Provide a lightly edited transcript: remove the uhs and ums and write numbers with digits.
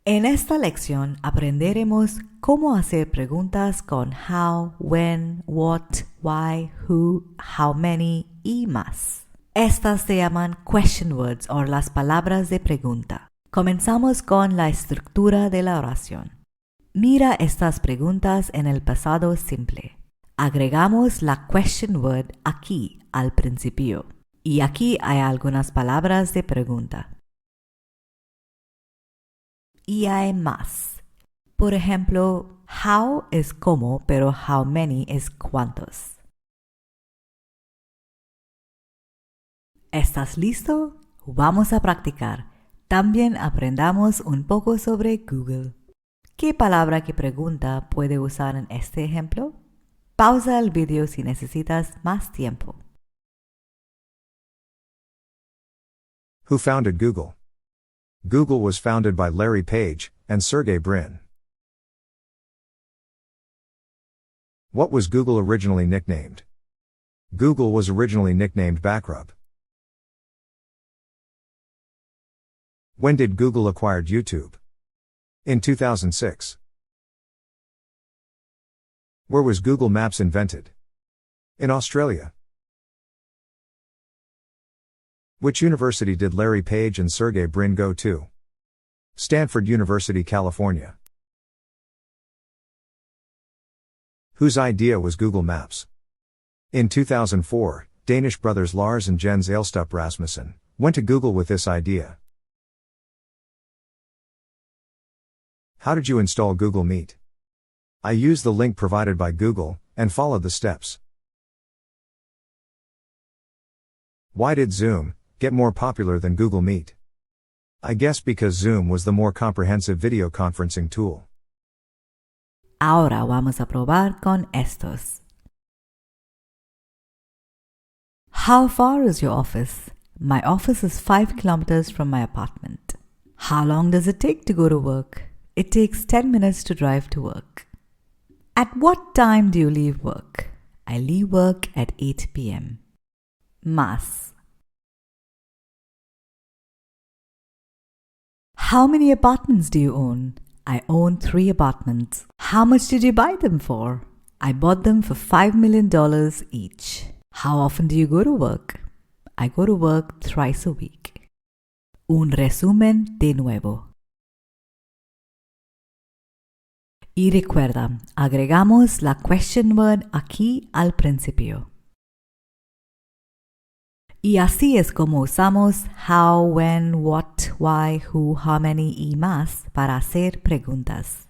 En esta lección aprenderemos cómo hacer preguntas con how, when, what, why, who, how many y más. Estas se llaman question words o las palabras de pregunta. Comenzamos con la estructura de la oración. Mira estas preguntas en el pasado simple. Agregamos la question word aquí al principio. Y aquí hay algunas palabras de pregunta. Y hay más. Por ejemplo, how es cómo, pero how many es cuántos. ¿Estás listo? Vamos a practicar. También aprendamos un poco sobre Google. ¿Qué palabra que pregunta puede usar en este ejemplo? Pausa el vídeo si necesitas más tiempo. Who founded Google? Google was founded by Larry Page and Sergey Brin. What was Google originally nicknamed? Google was originally nicknamed Backrub. When did Google acquire YouTube? In 2006. Where was Google Maps invented? In Australia. Which university did Larry Page and Sergey Brin go to? Stanford University, California. Whose idea was Google Maps? In 2004, Danish brothers Lars and Jens Ailstup Rasmussen went to Google with this idea. How did you install Google Meet? I used the link provided by Google and followed the steps. Why did Zoom get more popular than Google Meet? I guess because Zoom was the more comprehensive video conferencing tool. Ahora vamos a probar con estos. How far is your office? My office is 5 kilometers from my apartment. How long does it take to go to work? It takes 10 minutes to drive to work. At what time do you leave work? I leave work at 8 p.m. Más. How many apartments do you own? I own 3 apartments. How much did you buy them for? I bought them for $5 million each. How often do you go to work? I go to work thrice a week. Un resumen de nuevo. Y recuerda, agregamos la question word aquí al principio. Y así es como usamos how, when, what, why, who, how many y más para hacer preguntas.